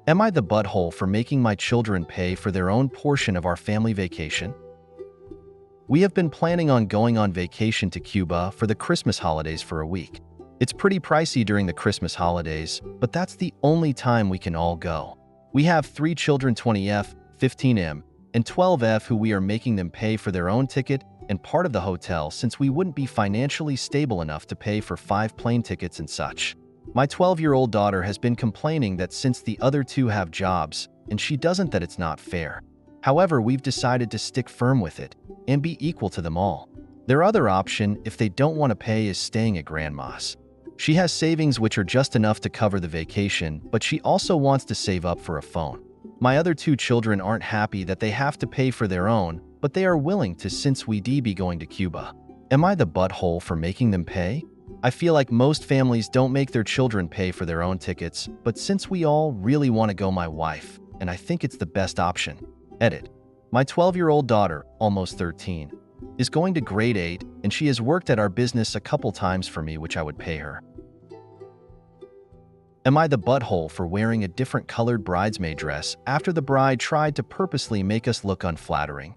Am I the butthole for making my children pay for their own portion of our family vacation? We have been planning on going on vacation to Cuba for the Christmas holidays for a week. It's pretty pricey during the Christmas holidays, but that's the only time we can all go. We have 3 children, 20F, 15M, and 12F, who we are making them pay for their own ticket and part of the hotel since we wouldn't be financially stable enough to pay for 5 plane tickets and such. My 12-year-old daughter has been complaining that since the other 2 have jobs, and she doesn't, that it's not fair. However, we've decided to stick firm with it and be equal to them all. Their other option, if they don't want to pay, is staying at Grandma's. She has savings which are just enough to cover the vacation, but she also wants to save up for a phone. My other 2 children aren't happy that they have to pay for their own, but they are willing to since we'd be going to Cuba. Am I the butthole for making them pay? I feel like most families don't make their children pay for their own tickets, but since we all really want to go, my wife, and I think it's the best option. Edit. My 12-year-old daughter, almost 13, is going to grade 8, and she has worked at our business a couple times for me, which I would pay her. Am I the butthole for wearing a different colored bridesmaid dress after the bride tried to purposely make us look unflattering?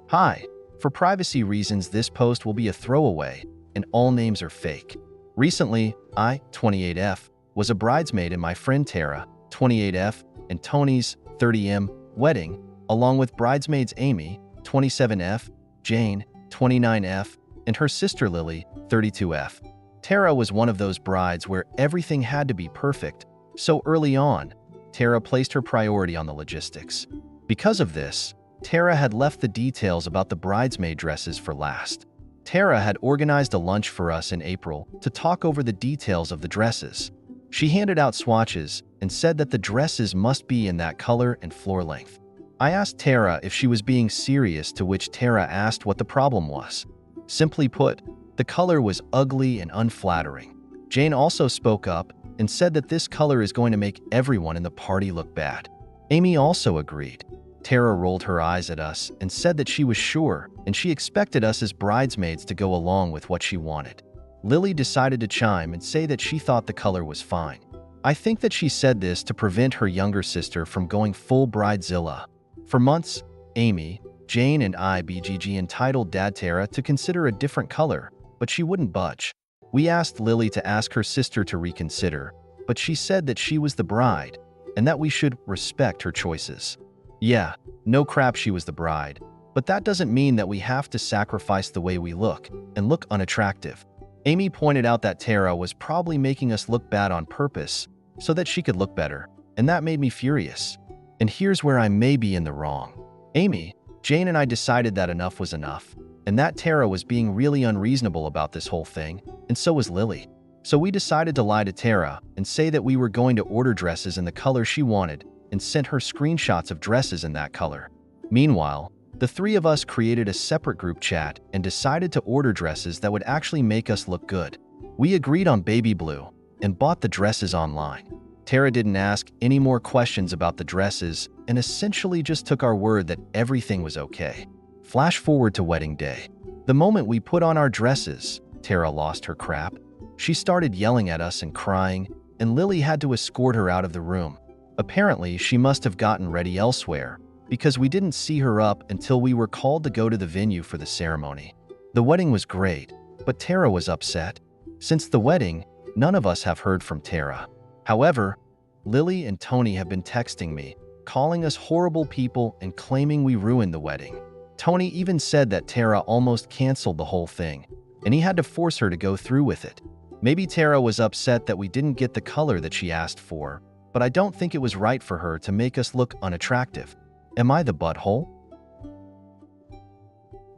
Hi. For privacy reasons, this post will be a throwaway, and all names are fake. Recently, I, 28F, was a bridesmaid in my friend Tara, 28F, and Tony's, 30M, wedding, along with bridesmaids Amy, 27F, Jane, 29F, and her sister Lily, 32F. Tara was one of those brides where everything had to be perfect, so early on, Tara placed her priority on the logistics. Because of this, Tara had left the details about the bridesmaid dresses for last. Tara had organized a lunch for us in April to talk over the details of the dresses. She handed out swatches and said that the dresses must be in that color and floor length. I asked Tara if she was being serious, to which Tara asked what the problem was. Simply put, the color was ugly and unflattering. Jane also spoke up and said that this color is going to make everyone in the party look bad. Amy also agreed. Tara rolled her eyes at us and said that she was sure, and she expected us as bridesmaids to go along with what she wanted. Lily decided to chime and say that she thought the color was fine. I think that she said this to prevent her younger sister from going full bridezilla. For months, Amy, Jane, and I BGG entitled Dad Tara to consider a different color, but she wouldn't budge. We asked Lily to ask her sister to reconsider, but she said that she was the bride and that we should respect her choices. Yeah, no crap, she was the bride, but that doesn't mean that we have to sacrifice the way we look and look unattractive. Amy pointed out that Tara was probably making us look bad on purpose so that she could look better, and that made me furious. And here's where I may be in the wrong. Amy, Jane, and I decided that enough was enough, and that Tara was being really unreasonable about this whole thing, and so was Lily. So we decided to lie to Tara and say that we were going to order dresses in the color she wanted and sent her screenshots of dresses in that color. Meanwhile, the 3 of us created a separate group chat and decided to order dresses that would actually make us look good. We agreed on baby blue and bought the dresses online. Tara didn't ask any more questions about the dresses and essentially just took our word that everything was okay. Flash forward to wedding day. The moment we put on our dresses, Tara lost her crap. She started yelling at us and crying, and Lily had to escort her out of the room. Apparently, she must have gotten ready elsewhere, because we didn't see her up until we were called to go to the venue for the ceremony. The wedding was great, but Tara was upset. Since the wedding, none of us have heard from Tara. However, Lily and Tony have been texting me, calling us horrible people and claiming we ruined the wedding. Tony even said that Tara almost canceled the whole thing, and he had to force her to go through with it. Maybe Tara was upset that we didn't get the color that she asked for, but I don't think it was right for her to make us look unattractive. Am I the butthole?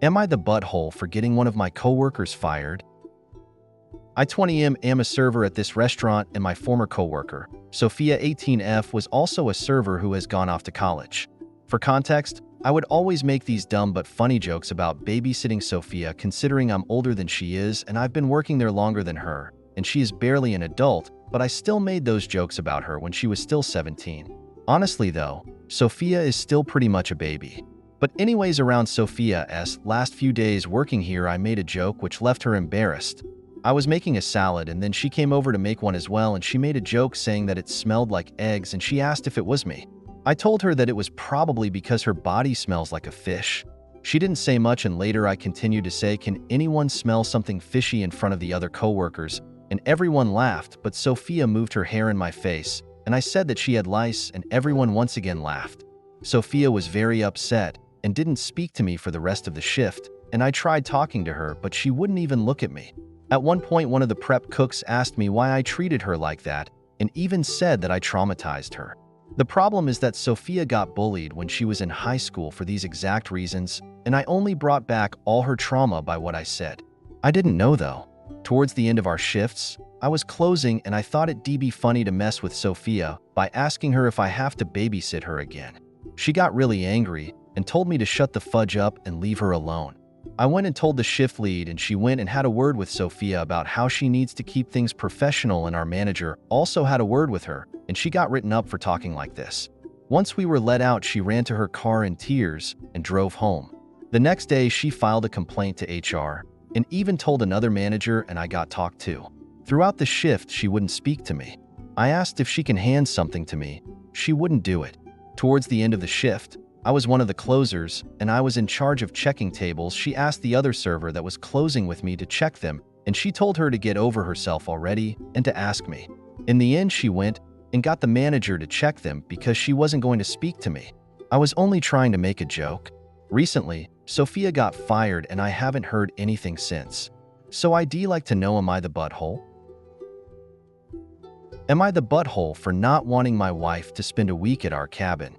Am I the butthole for getting one of my coworkers fired? I 20M am a server at this restaurant, and my former coworker, Sophia 18F, was also a server who has gone off to college. For context, I would always make these dumb but funny jokes about babysitting Sophia, considering I'm older than she is and I've been working there longer than her, and she is barely an adult, but I still made those jokes about her when she was still 17. Honestly though, Sophia is still pretty much a baby. But anyways, around Sophia's last few days working here, I made a joke which left her embarrassed. I was making a salad and then she came over to make one as well, and she made a joke saying that it smelled like eggs, and she asked if it was me. I told her that it was probably because her body smells like a fish. She didn't say much, and later I continued to say, "Can anyone smell something fishy?" in front of the other coworkers, and everyone laughed, but Sophia moved her hair in my face, and I said that she had lice, and everyone once again laughed. Sophia was very upset and didn't speak to me for the rest of the shift, and I tried talking to her, but she wouldn't even look at me. At one point, one of the prep cooks asked me why I treated her like that, and even said that I traumatized her. The problem is that Sophia got bullied when she was in high school for these exact reasons, and I only brought back all her trauma by what I said. I didn't know though. Towards the end of our shifts, I was closing and I thought it'd be funny to mess with Sophia by asking her if I have to babysit her again. She got really angry and told me to shut the fudge up and leave her alone. I went and told the shift lead, and she went and had a word with Sophia about how she needs to keep things professional, and our manager also had a word with her, and she got written up for talking like this. Once we were let out, she ran to her car in tears and drove home. The next day, she filed a complaint to HR and even told another manager, and I got talked to. Throughout the shift, she wouldn't speak to me. I asked if she can hand something to me. She wouldn't do it. Towards the end of the shift, I was one of the closers, and I was in charge of checking tables. She asked the other server that was closing with me to check them, and she told her to get over herself already and to ask me. In the end, she went and got the manager to check them because she wasn't going to speak to me. I was only trying to make a joke. Recently, Sophia got fired, and I haven't heard anything since. So I'd like to know, am I the butthole? Am I the butthole for not wanting my wife to spend a week at our cabin?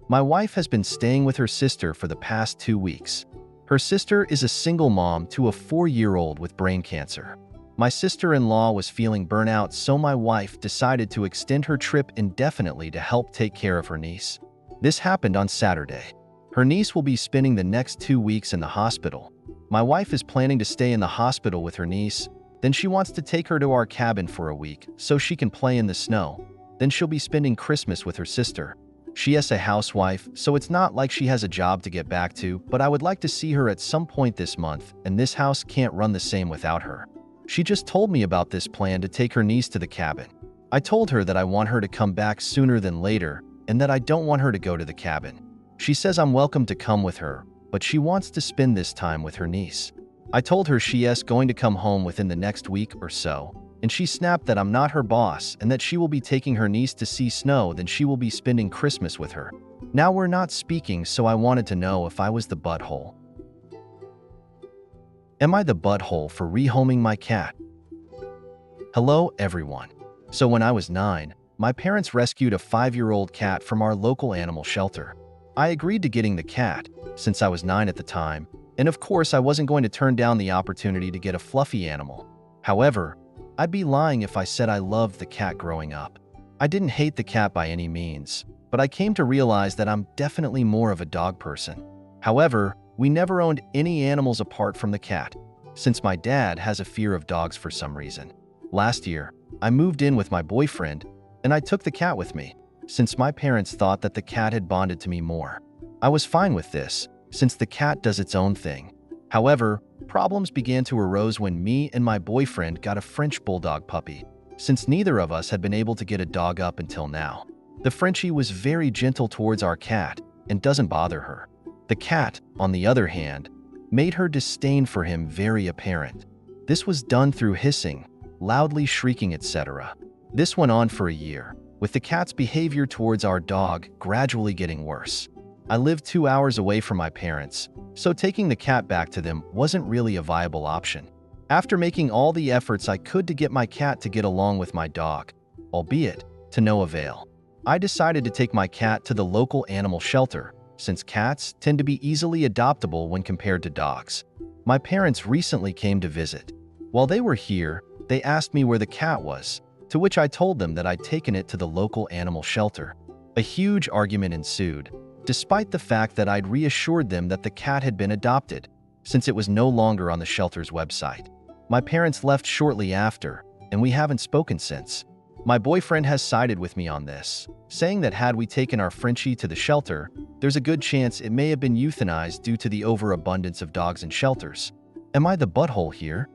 My wife has been staying with her sister for the past 2 weeks. Her sister is a single mom to a 4-year-old with brain cancer. My sister-in-law was feeling burnout, so my wife decided to extend her trip indefinitely to help take care of her niece. This happened on Saturday. Her niece will be spending the next 2 weeks in the hospital. My wife is planning to stay in the hospital with her niece. Then she wants to take her to our cabin for a week so she can play in the snow. Then she'll be spending Christmas with her sister. She is a housewife, so it's not like she has a job to get back to, but I would like to see her at some point this month, and this house can't run the same without her. She just told me about this plan to take her niece to the cabin. I told her that I want her to come back sooner than later, and that I don't want her to go to the cabin. She says I'm welcome to come with her, but she wants to spend this time with her niece. I told her she is going to come home within the next week or so, and she snapped that I'm not her boss and that she will be taking her niece to see snow, then she will be spending Christmas with her. Now we're not speaking, so I wanted to know if I was the butthole. Am I the butthole for rehoming my cat? Hello everyone. So when I was 9, my parents rescued a 5-year-old cat from our local animal shelter. I agreed to getting the cat, since I was 9 at the time, and of course I wasn't going to turn down the opportunity to get a fluffy animal. However, I'd be lying if I said I loved the cat growing up. I didn't hate the cat by any means, but I came to realize that I'm definitely more of a dog person. However, we never owned any animals apart from the cat, since my dad has a fear of dogs for some reason. Last year, I moved in with my boyfriend, and I took the cat with me, since my parents thought that the cat had bonded to me more. I was fine with this, since the cat does its own thing. However, problems began to arise when me and my boyfriend got a French bulldog puppy, since neither of us had been able to get a dog up until now. The Frenchie was very gentle towards our cat and doesn't bother her. The cat, on the other hand, made her disdain for him very apparent. This was done through hissing, loudly shrieking, etc. This went on for a year, with the cat's behavior towards our dog gradually getting worse. I lived 2 hours away from my parents, so taking the cat back to them wasn't really a viable option. After making all the efforts I could to get my cat to get along with my dog, albeit to no avail, I decided to take my cat to the local animal shelter, since cats tend to be easily adoptable when compared to dogs. My parents recently came to visit. While they were here, they asked me where the cat was, to which I told them that I'd taken it to the local animal shelter. A huge argument ensued, despite the fact that I'd reassured them that the cat had been adopted, since it was no longer on the shelter's website. My parents left shortly after, and we haven't spoken since. My boyfriend has sided with me on this, saying that had we taken our Frenchie to the shelter, there's a good chance it may have been euthanized due to the overabundance of dogs in shelters. Am I the butthole here?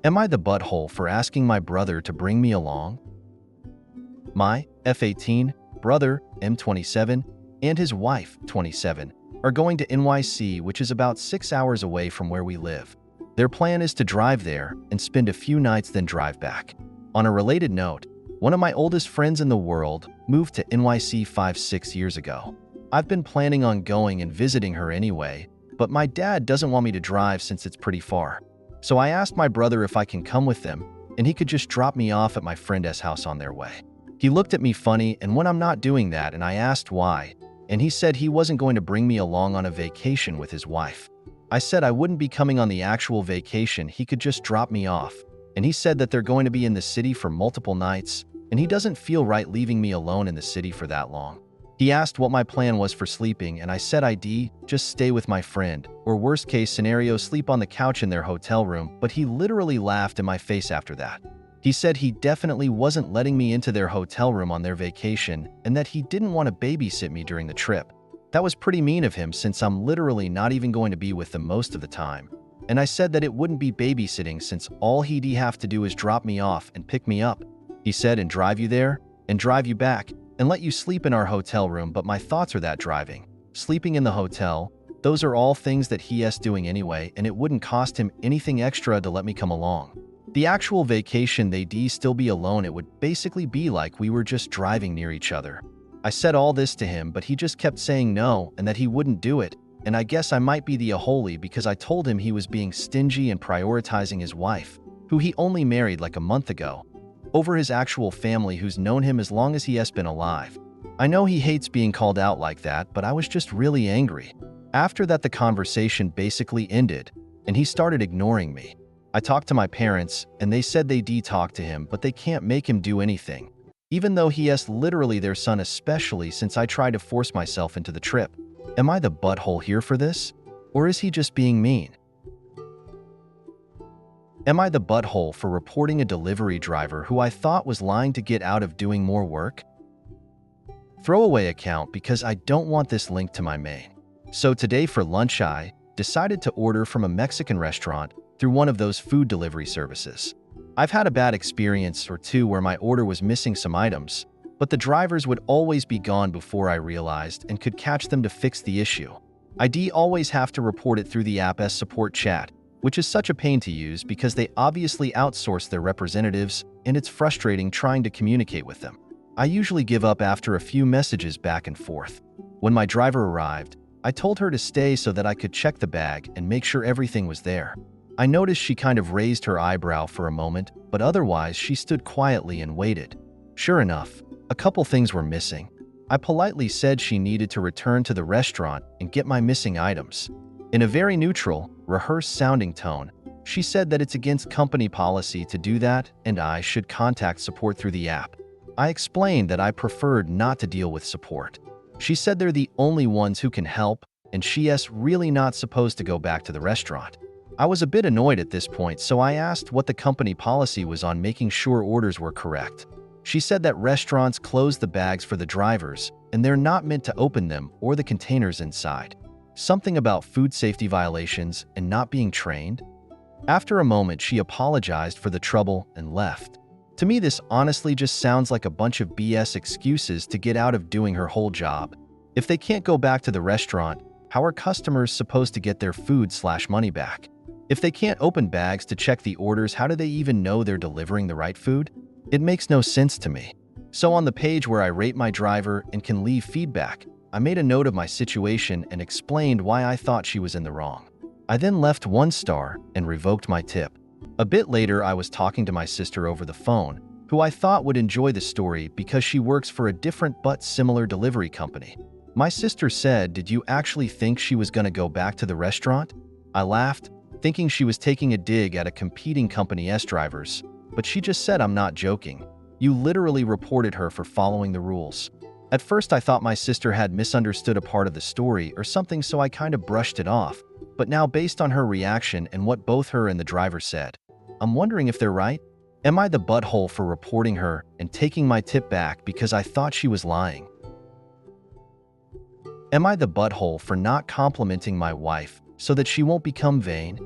Am I the butthole for asking my brother to bring me along? My F18 brother, M27, and his wife, 27, are going to NYC, which is about 6 hours away from where we live. Their plan is to drive there and spend a few nights then drive back. On a related note, one of my oldest friends in the world moved to NYC 5-6 years ago. I've been planning on going and visiting her anyway, but my dad doesn't want me to drive since it's pretty far. So I asked my brother if I can come with them, and he could just drop me off at my friend's house on their way. He looked at me funny, and when I'm not doing that, and I asked why, and he said he wasn't going to bring me along on a vacation with his wife. I said I wouldn't be coming on the actual vacation, he could just drop me off, and he said that they're going to be in the city for multiple nights, and he doesn't feel right leaving me alone in the city for that long. He asked what my plan was for sleeping, and I said I'd just stay with my friend, or worst case scenario sleep on the couch in their hotel room, but he literally laughed in my face after that. He said he definitely wasn't letting me into their hotel room on their vacation, and that he didn't want to babysit me during the trip. That was pretty mean of him since I'm literally not even going to be with them most of the time. And I said that it wouldn't be babysitting since all he'd have to do is drop me off and pick me up. He said, and drive you there, and drive you back, and let you sleep in our hotel room, but my thoughts are that driving, sleeping in the hotel, those are all things that he's doing anyway, and it wouldn't cost him anything extra to let me come along. The actual vacation they'd still be alone, it would basically be like we were just driving near each other. I said all this to him, but he just kept saying no and that he wouldn't do it, and I guess I might be the a-holy because I told him he was being stingy and prioritizing his wife, who he only married like a month ago, over his actual family who's known him as long as he has been alive. I know he hates being called out like that, but I was just really angry. After that, the conversation basically ended, and he started ignoring me. I talked to my parents, and they said they talk to him, but they can't make him do anything, even though he is literally their son, especially since I tried to force myself into the trip. Am I the butthole here for this? Or is he just being mean? Am I the butthole for reporting a delivery driver who I thought was lying to get out of doing more work? Throwaway account because I don't want this linked to my main. So today for lunch I decided to order from a Mexican restaurant through one of those food delivery services. I've had a bad experience or two where my order was missing some items, but the drivers would always be gone before I realized and could catch them to fix the issue. I always have to report it through the app's support chat, which is such a pain to use because they obviously outsource their representatives, and it's frustrating trying to communicate with them. I usually give up after a few messages back and forth. When my driver arrived, I told her to stay so that I could check the bag and make sure everything was there. I noticed she kind of raised her eyebrow for a moment, but otherwise she stood quietly and waited. Sure enough, a couple things were missing. I politely said she needed to return to the restaurant and get my missing items. In a very neutral, rehearsed-sounding tone, she said that it's against company policy to do that and I should contact support through the app. I explained that I preferred not to deal with support. She said they're the only ones who can help, and she's really not supposed to go back to the restaurant. I was a bit annoyed at this point, so I asked what the company policy was on making sure orders were correct. She said that restaurants close the bags for the drivers, and they're not meant to open them or the containers inside. Something about food safety violations and not being trained. After a moment, she apologized for the trouble and left. To me, this honestly just sounds like a bunch of BS excuses to get out of doing her whole job. If they can't go back to the restaurant, how are customers supposed to get their food/money back? If they can't open bags to check the orders, how do they even know they're delivering the right food? It makes no sense to me. So on the page where I rate my driver and can leave feedback, I made a note of my situation and explained why I thought she was in the wrong. I then left 1 star and revoked my tip. A bit later, I was talking to my sister over the phone, who I thought would enjoy the story because she works for a different but similar delivery company. My sister said, "Did you actually think she was going to go back to the restaurant?" I laughed, thinking she was taking a dig at a competing company's drivers, but she just said, "I'm not joking. You literally reported her for following the rules." At first, I thought my sister had misunderstood a part of the story or something, so I kind of brushed it off. But now, based on her reaction and what both her and the driver said, I'm wondering if they're right. Am I the butthole for reporting her and taking my tip back because I thought she was lying? Am I the butthole for not complimenting my wife so that she won't become vain?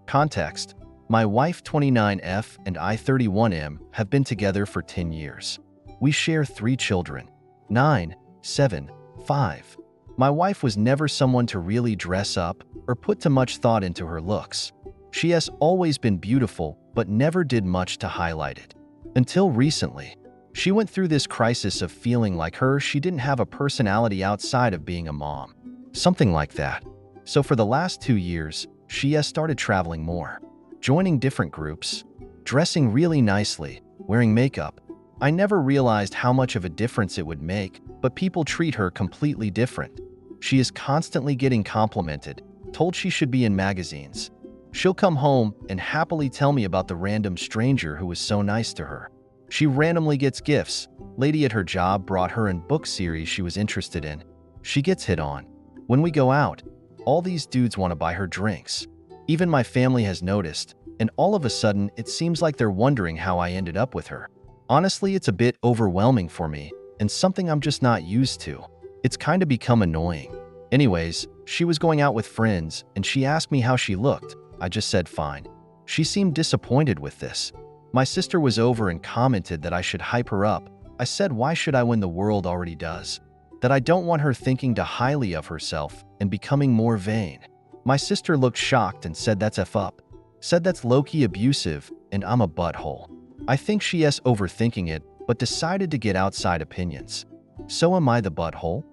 Context: My wife 29F and I 31M have been together for 10 years. We share 3 children, 9, 7, 5. My wife was never someone to really dress up or put too much thought into her looks. She has always been beautiful, but never did much to highlight it. Until recently, she went through this crisis of feeling like she didn't have a personality outside of being a mom. Something like that. So for the last 2 years, she has started traveling more, joining different groups, dressing really nicely, wearing makeup. I never realized how much of a difference it would make, but people treat her completely different. She is constantly getting complimented, told she should be in magazines. She'll come home and happily tell me about the random stranger who was so nice to her. She randomly gets gifts. Lady at her job brought her in book series she was interested in. She gets hit on. When we go out, all these dudes want to buy her drinks. Even my family has noticed, and all of a sudden it seems like they're wondering how I ended up with her. Honestly, it's a bit overwhelming for me, and something I'm just not used to. It's kind of become annoying. Anyways, she was going out with friends, and she asked me how she looked. I just said fine. She seemed disappointed with this. My sister was over and commented that I should hype her up. I said why should I when the world already does? That I don't want her thinking too highly of herself and becoming more vain. My sister looked shocked and said that's F up. Said that's low-key abusive and I'm a butthole. I think she is overthinking it, but decided to get outside opinions. So am I the butthole?